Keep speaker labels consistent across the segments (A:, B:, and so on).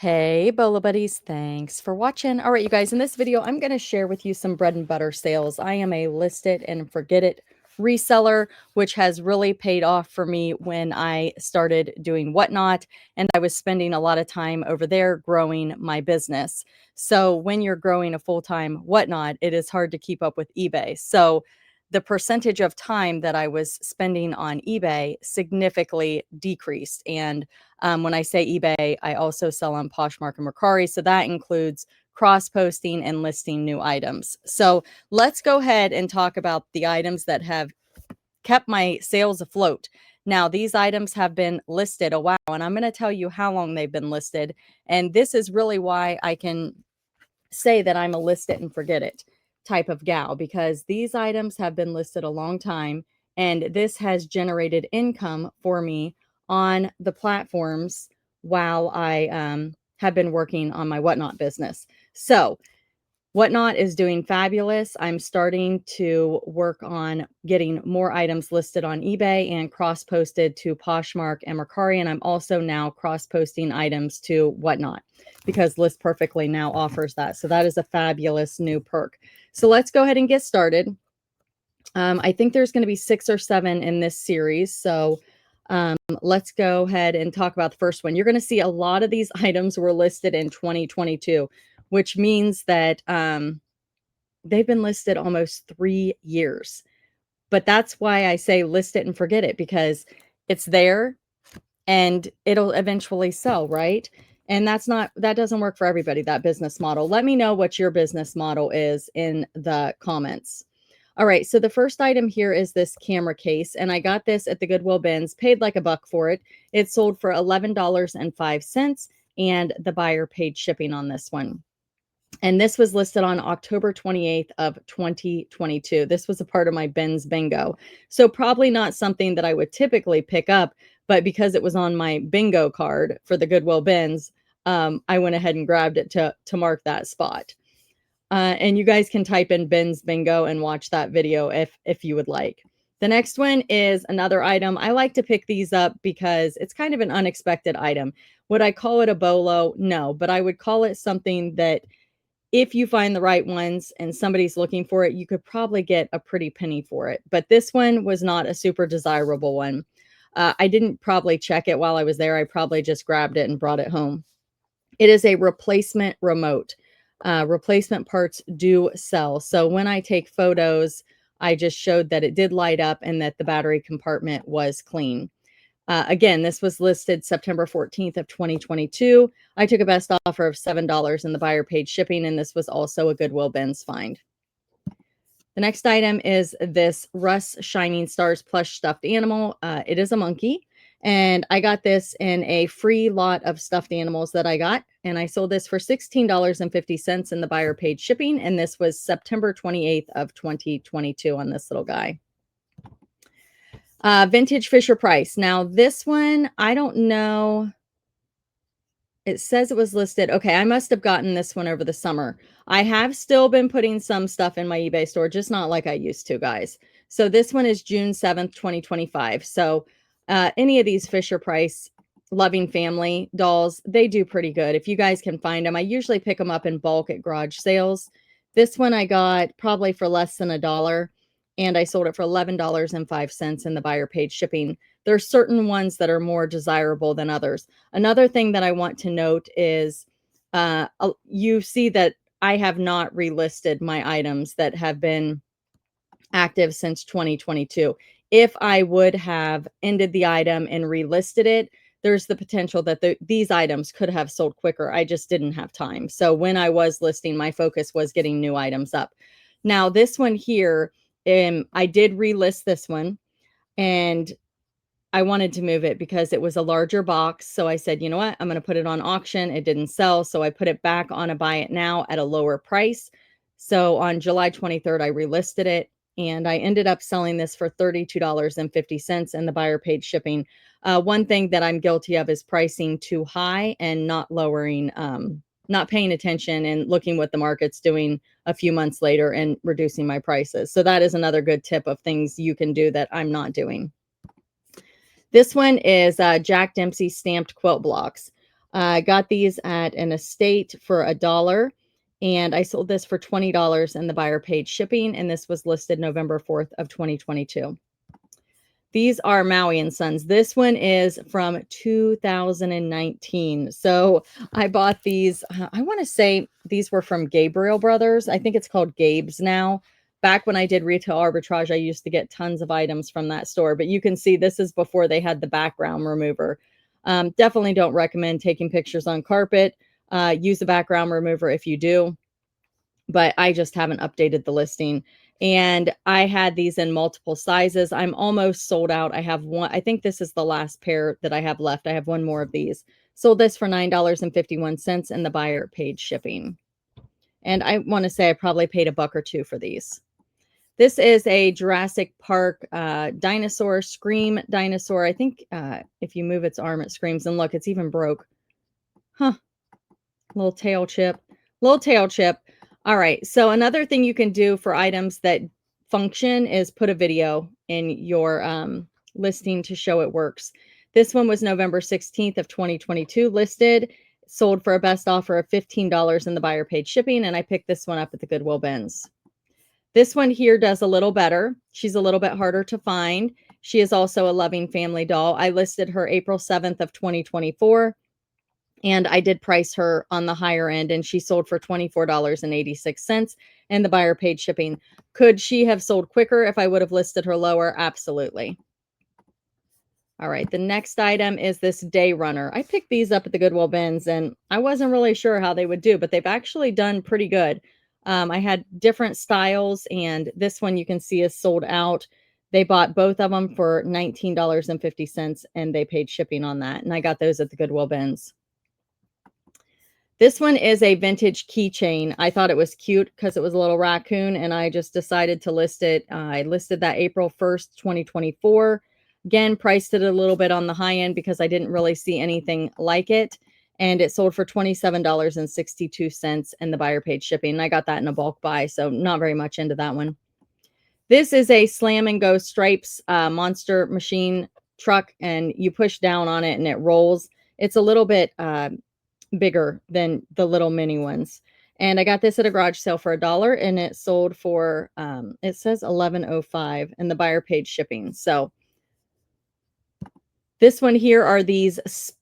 A: Hey, Bolo buddies, thanks for watching. All right, you guys, in this video, I'm going to share with you some bread and butter sales. I am a list it and forget it reseller, which has really paid off for me when I started doing Whatnot, and I was spending a lot of time over there growing my business. So when you're growing a full-time Whatnot, it is hard to keep up with eBay. So the percentage of time that I was spending on eBay significantly decreased. And when I say eBay, I also sell on Poshmark and Mercari. So that includes cross-posting and listing new items. So let's go ahead and talk about the items that have kept my sales afloat. Now, these items have been listed a while, and I'm going to tell you how long they've been listed. And this is really why I can say that I'm a list it and forget it type of gal, because these items have been listed a long time, and this has generated income for me on the platforms while I have been working on my Whatnot business. So Whatnot is doing fabulous. I'm starting to work on getting more items listed on eBay and cross-posted to Poshmark and Mercari. And I'm also now cross-posting items to Whatnot because List Perfectly now offers that. So that is a fabulous new perk. So let's go ahead and get started. I think there's going to be 6 or 7 in this series. So let's go ahead and talk about the first one. You're going to see a lot of these items were listed in 2022, which means that they've been listed almost 3 years. But that's why I say list it and forget it, because it's there and it'll eventually sell, right? And that doesn't work for everybody, that business model. Let me know what your business model is in the comments. All right, so the first item here is this camera case, and I got this at the Goodwill bins, paid like $1 for it. It sold for $11.05, and the buyer paid shipping on this one. And this was listed on October 28th of 2022. This was a part of my bins bingo. So probably not something that I would typically pick up, but because it was on my bingo card for the Goodwill bins, I went ahead and grabbed it to mark that spot. And you guys can type in bins bingo and watch that video if you would like. The next one is another item. I like to pick these up because it's kind of an unexpected item. Would I call it a bolo? No, but I would call it something that if you find the right ones and somebody's looking for it, you could probably get a pretty penny for it. But this one was not a super desirable one. I didn't probably check it while I was there. I probably just grabbed it and brought it home. It is a replacement remote. Replacement parts do sell. So when I take photos, I just showed that it did light up and that the battery compartment was clean. Again, this was listed September 14th of 2022. I took a best offer of $7 and the buyer paid shipping, and this was also a Goodwill bins find. The next item is this Russ Shining Stars plush stuffed animal. It is a monkey, and I got this in a free lot of stuffed animals that I got, and I sold this for $16.50 and the buyer paid shipping, and this was September 28th of 2022 on this little guy. Vintage Fisher Price. Now this one, I don't know. It says it was listed. Okay, I must have gotten this one over the summer. I have still been putting some stuff in my eBay store, just not like I used to, guys. So this one is June 7th, 2025. So any of these Fisher Price Loving Family dolls, they do pretty good. If you guys can find them, I usually pick them up in bulk at garage sales. This one I got probably for less than $1, and I sold it for $11.05 and the buyer paid shipping. There's certain ones that are more desirable than others. Another thing that I want to note is you see that I have not relisted my items that have been active since 2022. If I would have ended the item and relisted it, there's the potential that these items could have sold quicker. I just didn't have time. So when I was listing, my focus was getting new items up. Now, this one here, I did relist this one, and I wanted to move it because it was a larger box. So I said, you know what? I'm going to put it on auction. It didn't sell. So I put it back on a buy it now at a lower price. So on July 23rd, I relisted it, and I ended up selling this for $32.50 and the buyer paid shipping. One thing that I'm guilty of is pricing too high and not lowering, not paying attention and looking what the market's doing a few months later and reducing my prices. So that is another good tip of things you can do that I'm not doing. This one is Jack Dempsey stamped quilt blocks. I got these at an estate for $1, and I sold this for $20, and the buyer paid shipping, and this was listed November 4th of 2022. These are Maui and Sons. This one is from 2019. So I bought these. I want to say these were from Gabriel Brothers. I think it's called Gabe's now. Back when I did retail arbitrage, I used to get tons of items from that store. But you can see this is before they had the background remover. Definitely don't recommend taking pictures on carpet. Use a background remover if you do, but I just haven't updated the listing. And I had these in multiple sizes. I'm almost sold out. I have one. I think this is the last pair that I have left. I have one more of these. Sold this for $9.51, and the buyer paid shipping. And I want to say I probably paid $1 or $2 for these. This is a Jurassic Park dinosaur, Scream dinosaur. I think if you move its arm, it screams. And look, it's even broke. Huh. Little tail chip. Little tail chip. All right. So another thing you can do for items that function is put a video in your listing to show it works. This one was November 16th of 2022 listed, sold for a best offer of $15, and the buyer paid shipping. And I picked this one up at the Goodwill bins. This one here does a little better. She's a little bit harder to find. She is also a loving family doll. I listed her April 7th of 2024. And I did price her on the higher end, and she sold for $24.86, and the buyer paid shipping. Could she have sold quicker if I would have listed her lower? Absolutely. All right, the next item is this Day Runner. I picked these up at the Goodwill bins, and I wasn't really sure how they would do, but they've actually done pretty good. I had different styles, and this one you can see is sold out. They bought both of them for $19.50, and they paid shipping on that, and I got those at the Goodwill bins. This one is a vintage keychain. I thought it was cute because it was a little raccoon, and I just decided to list it. I listed that April 1st, 2024. Again, priced it a little bit on the high end because I didn't really see anything like it. And it sold for $27.62, and the buyer paid shipping. And I got that in a bulk buy, so not very much into that one. This is a Slam and Go Stripes monster machine truck, and you push down on it and it rolls. It's a little bit bigger than the little mini ones. And I got this at a garage sale for $1, and it sold for it says $11.05, and the buyer paid shipping. So this one here are these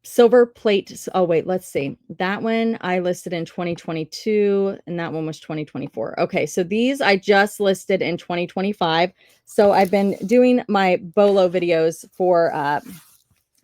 A: silver plate. Oh, wait, let's see. That one I listed in 2022, and that one was 2024. Okay, so these I just listed in 2025. So I've been doing my Bolo videos for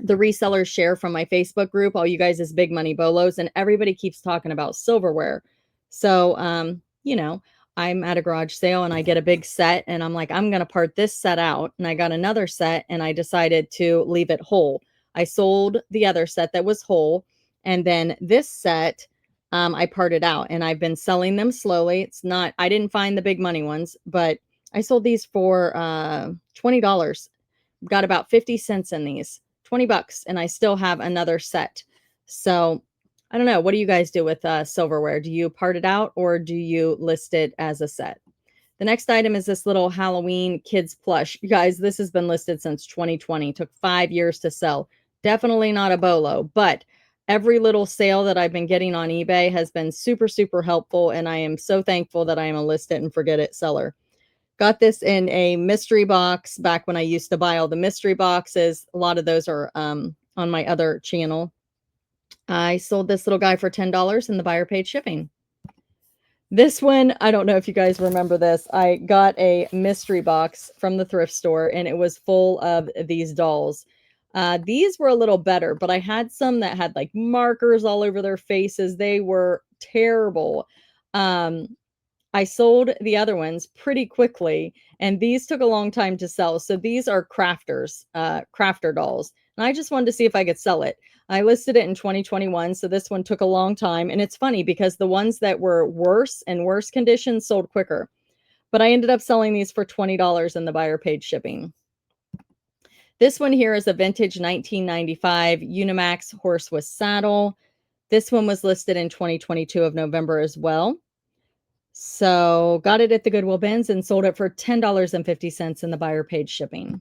A: the resellers share from my Facebook group, all you guys is Big Money Bolos, and everybody keeps talking about silverware. So, you know, I'm at a garage sale and I get a big set, and I'm like, I'm going to part this set out. And I got another set, and I decided to leave it whole. I sold the other set that was whole. And then this set, I parted out, and I've been selling them slowly. It's not, I didn't find the big money ones, but I sold these for $20. Got about 50 cents in these. $20, and I still have another set. So I don't know. What do you guys do with silverware? Do you part it out, or do you list it as a set? The next item is this little Halloween kids plush. You guys, this has been listed since 2020. Took 5 years to sell. Definitely not a Bolo, but every little sale that I've been getting on eBay has been super, super helpful, and I am so thankful that I am a list it and forget it seller. Got this in a mystery box back when I used to buy all the mystery boxes. A lot of those are on my other channel. I sold this little guy for $10, and the buyer paid shipping. This one, I don't know if you guys remember this. I got a mystery box from the thrift store, and it was full of these dolls. These were a little better, but I had some that had like markers all over their faces. They were terrible. I sold the other ones pretty quickly, and these took a long time to sell. So these are crafter dolls. And I just wanted to see if I could sell it. I listed it in 2021, so this one took a long time. And it's funny because the ones that were worse and worse condition sold quicker. But I ended up selling these for $20, and the buyer paid shipping. This one here is a vintage 1995 Unimax horse with saddle. This one was listed in 2022 of November as well. So got it at the Goodwill bins and sold it for $10.50, and the buyer paid shipping.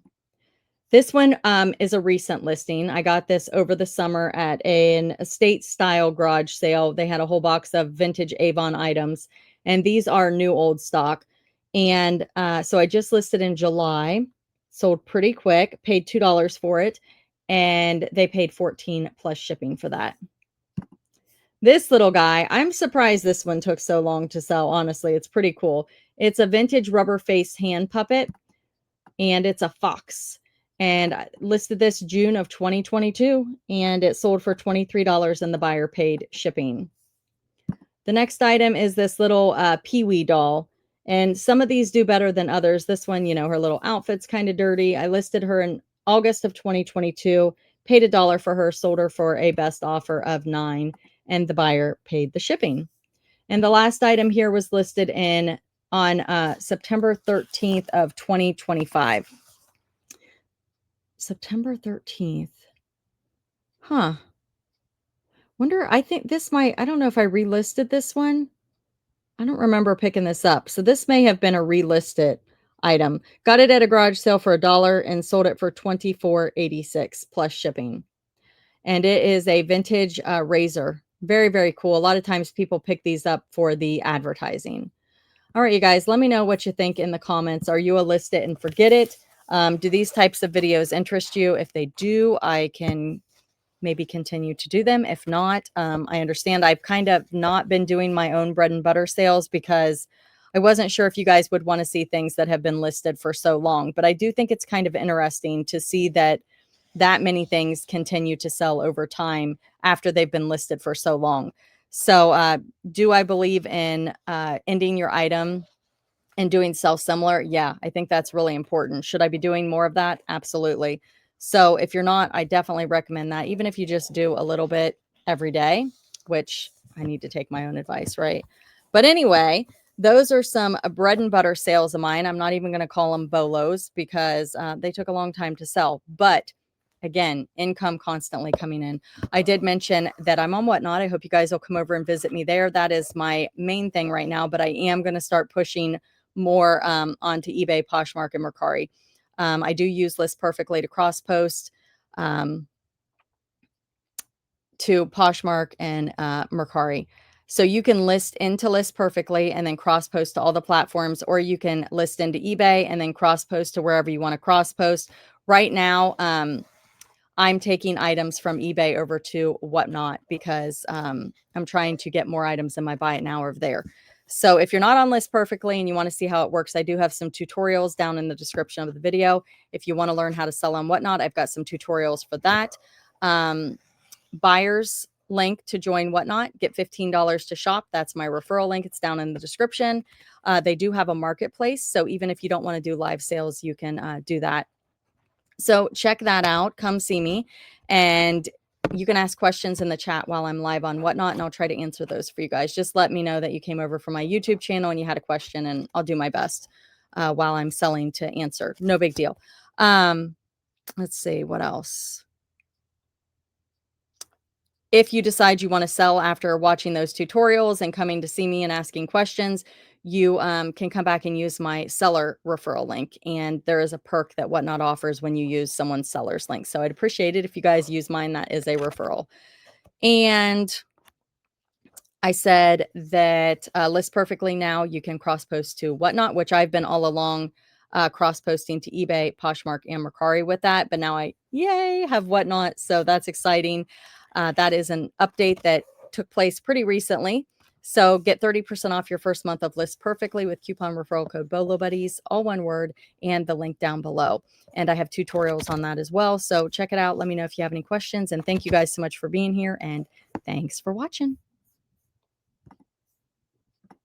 A: This one is a recent listing. I got this over the summer at an estate style garage sale. They had a whole box of vintage Avon items, and these are new old stock. And so I just listed in July, sold pretty quick, paid $2 for it, and they paid 14 plus shipping for that. This little guy, I'm surprised this one took so long to sell. Honestly, it's pretty cool. It's a vintage rubber face hand puppet, and it's a fox. And I listed this June of 2022, and it sold for $23, and the buyer paid shipping. The next item is this little Pee-wee doll. And some of these do better than others. This one, you know, her little outfit's kind of dirty. I listed her in August of 2022, paid $1 for her, sold her for a best offer of $9, and the buyer paid the shipping. And the last item here was listed in on September 13th of 2025. September 13th. Huh. Wonder, I think this might, I don't know if I relisted this one. I don't remember picking this up. So this may have been a relisted item. Got it at a garage sale for $1 and sold it for $24.86 plus shipping. And it is a vintage razor. Very, very cool. A lot of times people pick these up for the advertising. All right, you guys, let me know what you think in the comments. Are you a list it and forget it? Do these types of videos interest you? If they do, I can maybe continue to do them. If not, I understand. I've kind of not been doing my own bread and butter sales because I wasn't sure if you guys would want to see things that have been listed for so long. But I do think it's kind of interesting to see that many things continue to sell over time after they've been listed for so long. So do I believe in ending your item and doing self-similar? Yeah, I think that's really important. Should I be doing more of that? Absolutely. So if you're not, I definitely recommend that, even if you just do a little bit every day, which I need to take my own advice, right? But anyway, those are some bread and butter sales of mine. I'm not even going to call them bolos because they took a long time to sell. But again, income constantly coming in. I did mention that I'm on Whatnot. I hope you guys will come over and visit me there. That is my main thing right now, but I am going to start pushing more onto eBay, Poshmark, and Mercari. I do use List Perfectly to cross post to Poshmark and Mercari. So you can list into List Perfectly and then cross post to all the platforms, or you can list into eBay and then cross post to wherever you want to cross post. Right now, I'm taking items from eBay over to Whatnot because I'm trying to get more items in my buy it now over there. So if you're not on List Perfectly and you want to see how it works, I do have some tutorials down in the description of the video. If you want to learn how to sell on Whatnot, I've got some tutorials for that. Buyers link to join Whatnot, get $15 to shop. That's my referral link. It's down in the description. They do have a marketplace. So even if you don't want to do live sales, you can do that. So check that out. Come see me. And you can ask questions in the chat while I'm live on Whatnot, and I'll try to answer those for you guys. Just let me know that you came over from my YouTube channel and you had a question, and I'll do my best while I'm selling to answer. No big deal. Let's see what else. If you decide you want to sell after watching those tutorials and coming to see me and asking questions, you can come back and use my seller referral link. And there is a perk that Whatnot offers when you use someone's seller's link. So I'd appreciate it if you guys use mine. That is a referral. And I said that List Perfectly now you can cross post to Whatnot, which I've been all along cross posting to eBay, Poshmark, and Mercari with that. But now I, yay, have Whatnot. So that's exciting. That is an update that took place pretty recently. So get 30% off your first month of List Perfectly with coupon referral code bolobuddies, all one word, and the link down below. And I have tutorials on that as well. So check it out. Let me know if you have any questions. And thank you guys so much for being here. And thanks for watching.